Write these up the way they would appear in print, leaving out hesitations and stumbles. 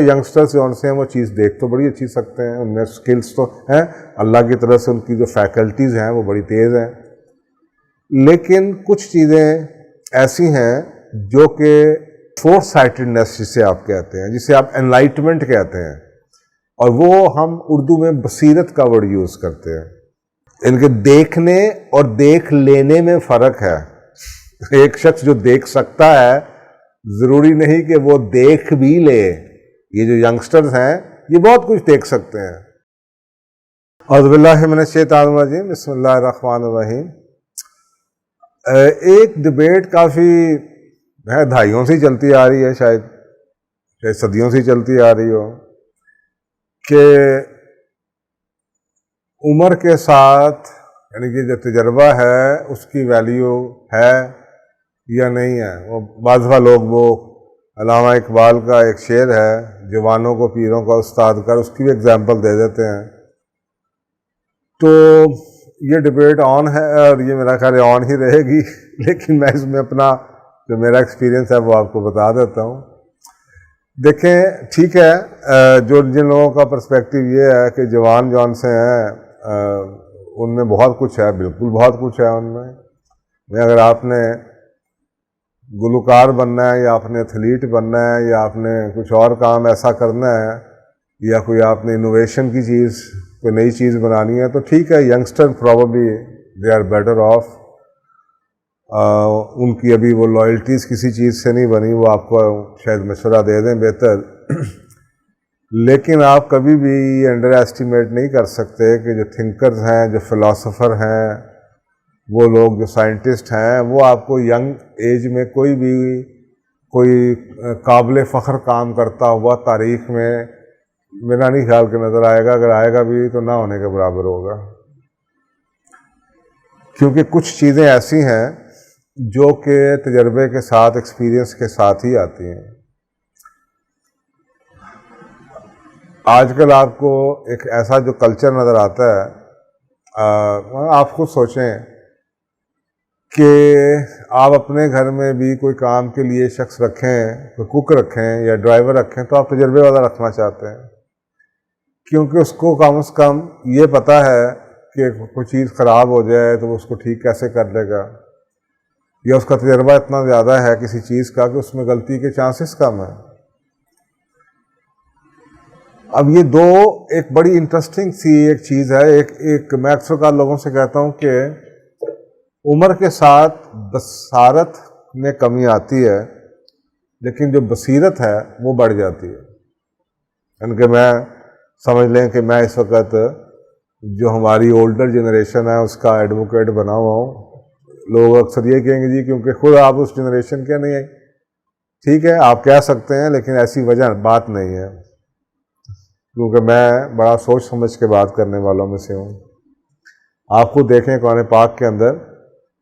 Youngsters जो से हैं वो चीज़ देख तो बड़ी अच्छी सकते हैं, उनमें स्किल्स तो हैं, अल्लाह की तरफ से उनकी जो फैकल्टीज़ हैं वो बड़ी तेज़ हैं, लेकिन कुछ चीज़ें ऐसी हैं जो कि फोर साइटेडनेस जिसे आप कहते हैं, जिसे आप एनलाइटमेंट कहते हैं, और वो हम उर्दू में बसीरत का वर्ड यूज़ करते हैं। इनके देखने और देख लेने में फ़र्क है। एक शख्स जो देख सकता है ज़रूरी नहीं कि वो देख भी ले। ये जो यंगस्टर्स हैं ये बहुत कुछ देख सकते हैं। औज़ु बिल्लाहि मिनश शैतानिर रजीम, बिस्मिल्लाहिर रहमानिर रहीम। एक डिबेट काफ़ी दहाइयों से चलती आ रही है, शायद सदियों से चलती आ रही हो, कि उम्र के साथ यानी कि जो तजर्बा है उसकी वैल्यू है या नहीं है। वो बाज़ लोग, वो अल्लामा इकबाल का एक शेर है, जवानों को पीरों का उस्ताद कर, उसकी भी एग्जाम्पल दे देते हैं। तो ये डिबेट ऑन है और ये मेरा ख्याल ऑन ही रहेगी, लेकिन मैं इसमें अपना जो मेरा एक्सपीरियंस है वो आपको बता देता हूँ। देखें, ठीक है, जो जिन लोगों का पर्सपेक्टिव ये है कि जवान जौन से हैं उनमें बहुत कुछ है, बिल्कुल बहुत कुछ है उनमें। अगर आपने गुलकार बनना है या आपने एथलीट बनना है या आपने कुछ और काम ऐसा करना है या कोई आपने इनोवेशन की चीज़, कोई नई चीज़ बनानी है, तो ठीक है, youngster probably they are better off. उनकी अभी वो लॉयल्टीज़ किसी चीज़ से नहीं बनी, वो आपको शायद मशवरा दे दें बेहतर। लेकिन आप कभी भी अंडर एस्टिमेट नहीं कर सकते कि जो थिंकर्स हैं, जो फिलोसोफर हैं, वो लोग जो साइंटिस्ट हैं, वो आपको यंग एज में कोई काबिल फ़ख्र काम करता हुआ तारीख़ में मेरा नहीं ख्याल के नज़र आएगा। अगर आएगा भी तो ना होने के बराबर होगा, क्योंकि कुछ चीज़ें ऐसी हैं जो कि तजर्बे के साथ, एक्सपीरियंस के साथ ही आती हैं। आजकल आपको एक ऐसा जो कल्चर नज़र आता है, आप खुद सोचें कि आप अपने घर में भी कोई काम के लिए शख्स रखें, कोई कुक रखें या ड्राइवर रखें, तो आप तजर्बे वाला रखना चाहते हैं, क्योंकि उसको कम से कम ये पता है कि कोई चीज़ ख़राब हो जाए तो वो उसको ठीक कैसे कर लेगा, या उसका तजर्बा इतना ज़्यादा है किसी चीज़ का कि उसमें गलती के चांसेस कम है। अब ये दो एक बड़ी इंटरेस्टिंग सी एक चीज़ है। एक मैं अक्सर का लोगों से कहता हूँ कि उम्र के साथ बसारत में कमी आती है, लेकिन जो बसीरत है वो बढ़ जाती है। यानी कि मैं समझ लें कि मैं इस वक्त जो हमारी ओल्डर जनरेशन है उसका एडवोकेट बना हुआ हूँ। लोग अक्सर ये कहेंगे जी क्योंकि खुद आप उस जनरेशन के नहीं है। ठीक है, आप कह सकते हैं, लेकिन ऐसी वजह बात नहीं है, क्योंकि मैं बड़ा सोच समझ के बात करने वालों में से हूँ। आप खुद देखें, कुरान पाक के अंदर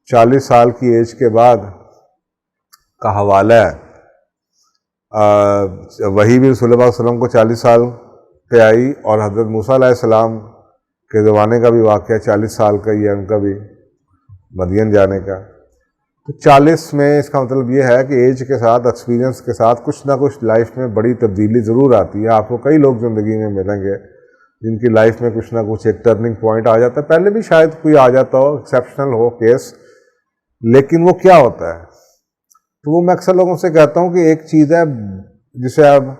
40 साल की एज के बाद का हवाला है। वही भी रसूल पाक सल्लल्लाहु अलैहि वसल्लम को 40 साल पे आई, और हज़रत मूसा अलैहिस्सलाम के ज़माने का भी वाक़या 40 साल का ही है उनका भी, मदियन जाने का। तो 40 में इसका मतलब ये है कि एज के साथ, एक्सपीरियंस के साथ कुछ ना कुछ लाइफ में बड़ी तब्दीली ज़रूर आती है। आपको कई लोग ज़िंदगी में मिलेंगे जिनकी लाइफ में कुछ ना कुछ एक टर्निंग पॉइंट आ जाता है। पहले भी शायद कोई आ जाता हो, एक्सेप्शनल हो केस, लेकिन वो क्या होता है? तो वो मैं अक्सर लोगों से कहता हूँ कि एक चीज़ है जिसे आप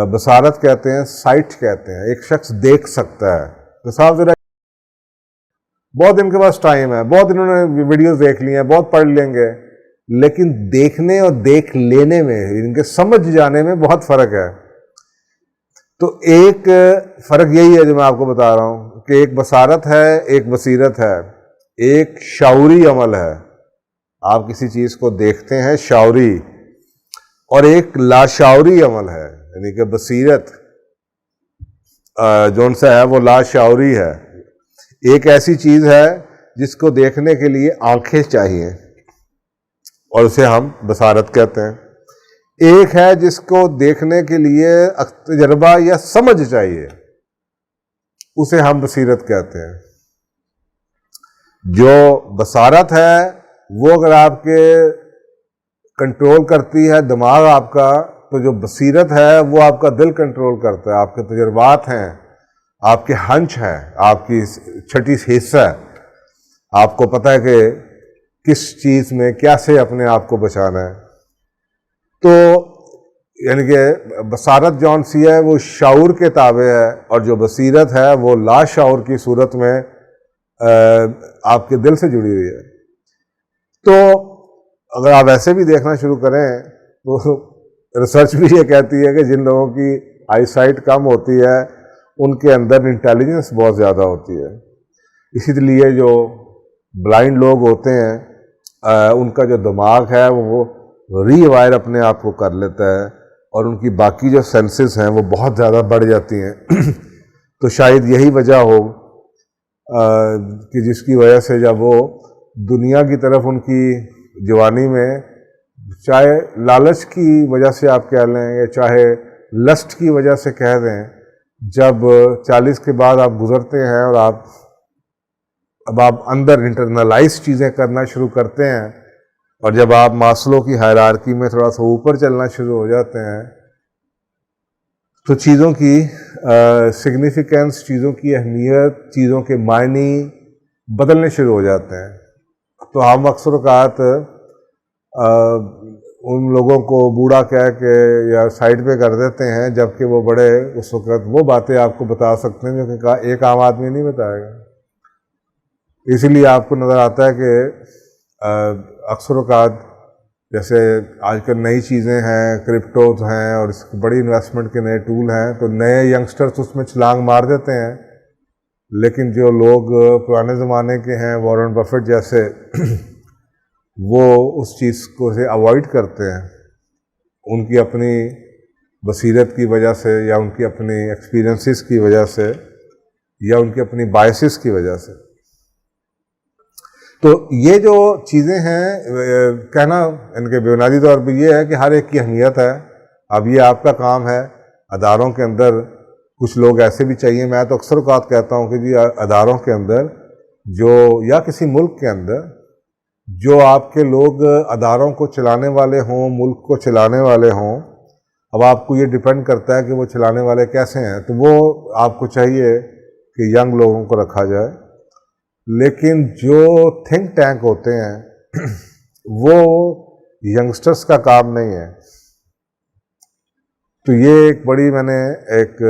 बसारत कहते हैं, साइट कहते हैं। एक शख्स देख सकता है, तो साहब ज़रा बहुत इनके पास टाइम है, बहुत इन्होंने वीडियोस देख ली हैं, बहुत पढ़ लेंगे, लेकिन देखने और देख लेने में, इनके समझ जाने में बहुत फ़र्क है। तो एक फ़र्क यही है जो मैं आपको बता रहा हूँ कि एक बसारत है, एक बसीरत है, एक शाउरी अमल है, आप किसी चीज़ को देखते हैं शाउरी, और एक लाशाउरी अमल है, यानी कि बसीरत जो उनसे है वो लाशाउरी है। एक ऐसी चीज़ है जिसको देखने के लिए आंखें चाहिए और उसे हम बसारत कहते हैं। एक है जिसको देखने के लिए तजर्बा या समझ चाहिए, उसे हम बसीरत कहते हैं। जो बसारत है वो अगर आपके कंट्रोल करती है दिमाग आपका, تو جو بصیرت ہے وہ آپ کا دل کنٹرول کرتا ہے، آپ کے تجربات ہیں، آپ کے ہنچ ہے، آپ کی چھٹی حصہ ہے، آپ کو پتہ ہے کہ کس چیز میں کیسے اپنے آپ کو بچانا ہے. تو یعنی کہ بصارت جون سی ہے وہ شعور کے تابع ہے، اور جو بصیرت ہے وہ لا شعور کی صورت میں آپ کے دل سے جڑی ہوئی ہے. تو اگر آپ ایسے بھی دیکھنا شروع کریں تو ریسرچ بھی یہ کہتی ہے کہ جن لوگوں کی آئی سائٹ کم ہوتی ہے ان کے اندر انٹیلیجنس بہت زیادہ ہوتی ہے. اسی لیے جو بلائنڈ لوگ ہوتے ہیں ان کا جو دماغ ہے وہ ری وائر اپنے آپ کو کر لیتا ہے، اور ان کی باقی جو سینسز ہیں وہ بہت زیادہ بڑھ جاتی ہیں. تو شاید یہی وجہ ہو کہ جس کی وجہ سے جب وہ دنیا کی طرف ان کی جوانی میں، چاہے لالچ کی وجہ سے آپ کہہ لیں یا چاہے لسٹ کی وجہ سے کہہ دیں، جب 40 کے بعد آپ گزرتے ہیں اور اب آپ اندر انٹرنلائز چیزیں کرنا شروع کرتے ہیں، اور جب آپ ماسلو کی ہائرارکی میں تھوڑا سا اوپر چلنا شروع ہو جاتے ہیں تو چیزوں کی سگنیفیکنس، چیزوں کی اہمیت، چیزوں کے معنی بدلنے شروع ہو جاتے ہیں. تو ہم اکثر اوقات ان لوگوں کو بوڑھا کہہ کے یا سائڈ پہ کر دیتے ہیں، جبکہ وہ بڑے اس وقت وہ باتیں آپ کو بتا سکتے ہیں جو کہ ایک عام آدمی نہیں بتائے گا. اسی لیے آپ کو نظر آتا ہے کہ اکثر اوقات جیسے آج کل نئی چیزیں ہیں، کرپٹوز ہیں، اور اس کی بڑی انویسٹمنٹ کے نئے ٹول ہیں، تو نئے ینگسٹرز اس میں چھلانگ مار دیتے ہیں. لیکن جو لوگ پرانے زمانے کے ہیں، وارن بفٹ جیسے، وہ اس چیز کو سے اوائڈ کرتے ہیں، ان کی اپنی بصیرت کی وجہ سے، یا ان کی اپنی ایکسپیرینسز کی وجہ سے، یا ان کی اپنی بائسز کی وجہ سے. تو یہ جو چیزیں ہیں کہنا ان کے بنیادی طور پہ یہ ہے کہ ہر ایک کی اہمیت ہے. اب یہ آپ کا کام ہے. اداروں کے اندر کچھ لوگ ایسے بھی چاہیے. میں تو اکثر اوقات کہتا ہوں کہ جی اداروں کے اندر جو، یا کسی ملک کے اندر جو آپ کے لوگ اداروں کو چلانے والے ہوں، ملک کو چلانے والے ہوں، اب آپ کو یہ ڈیپینڈ کرتا ہے کہ وہ چلانے والے کیسے ہیں. تو وہ آپ کو چاہیے کہ ینگ لوگوں کو رکھا جائے. لیکن جو تھنک ٹینک ہوتے ہیں وہ ینگسٹرز کا کام نہیں ہے. تو یہ ایک بڑی میں نے ایک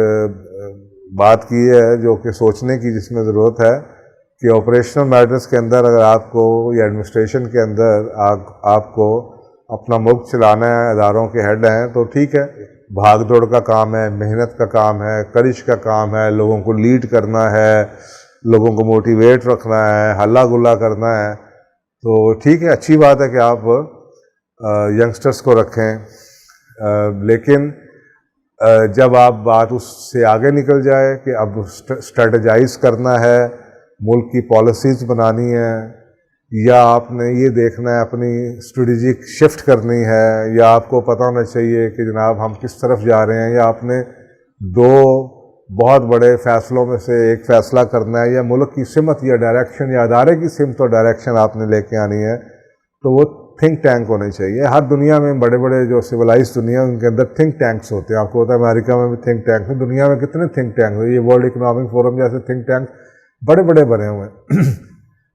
بات کی ہے جو کہ سوچنے کی جس میں ضرورت ہے کہ آپریشنل میٹرز کے اندر اگر آپ کو، یا ایڈمنسٹریشن کے اندر آپ کو اپنا ملک چلانا ہے، اداروں کے ہیڈ ہیں، تو ٹھیک ہے، بھاگ دوڑ کا کام ہے، محنت کا کام ہے، کرش کا کام ہے، لوگوں کو لیڈ کرنا ہے، لوگوں کو موٹیویٹ رکھنا ہے، ہلا گلا کرنا ہے. تو ٹھیک ہے، اچھی بات ہے کہ آپ ینگسٹرز کو رکھیں. لیکن جب آپ بات اس سے آگے نکل جائے کہ اب اسٹریٹجائز کرنا ہے، ملک کی پالیسیز بنانی ہے، یا آپ نے یہ دیکھنا ہے اپنی اسٹریٹجک شفٹ کرنی ہے، یا آپ کو پتہ ہونا چاہیے کہ جناب ہم کس طرف جا رہے ہیں، یا آپ نے دو بہت بڑے فیصلوں میں سے ایک فیصلہ کرنا ہے، یا ملک کی سمت یا ڈائریکشن، یا ادارے کی سمت اور ڈائریکشن آپ نے لے کے آنی ہے، تو وہ تھنک ٹینک ہونے چاہیے. ہر دنیا میں بڑے بڑے جو سویلائز دنیا ان کے اندر تھنک ٹینکس ہوتے ہیں. آپ کو پتا ہے امریکہ میں بھی تھنک ٹینک ہیں، دنیا میں کتنے تھنک ٹینک ہوئے، یہ ورلڈ اکنامک فورم جیسے تھنک ٹینک بڑے بڑے بنے ہوئے ہیں.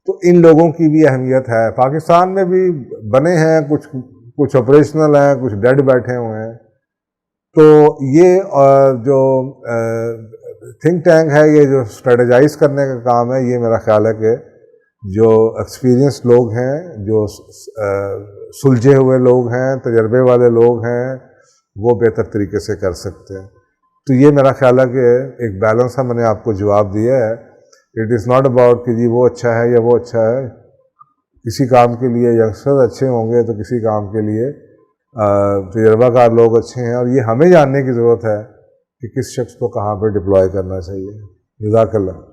تو ان لوگوں کی بھی اہمیت ہے. پاکستان میں بھی بنے ہیں، کچھ آپریشنل ہیں، کچھ ڈیڈ بیٹھے ہوئے ہیں. تو یہ جو تھنک ٹینک ہے، یہ جو اسٹریٹجائز کرنے کا کام ہے، یہ میرا خیال ہے کہ جو ایکسپیرینس لوگ ہیں، جو سلجھے ہوئے لوگ ہیں، تجربے والے لوگ ہیں، وہ بہتر طریقے سے کر سکتے ہیں. تو یہ میرا خیال ہے کہ ایک بیلنس ہے. میں نے آپ کو جواب دیا ہے. اٹ از ناٹ اباؤٹ کہ جی وہ اچھا ہے یا وہ اچھا ہے. کسی کام کے لیے ینگسٹر اچھے ہوں گے تو کسی کام کے لیے تجربہ کار لوگ اچھے ہیں، اور یہ ہمیں جاننے کی ضرورت ہے کہ کس شخص کو کہاں پہ ڈپلوائے کرنا چاہیے. جزاک اللہ.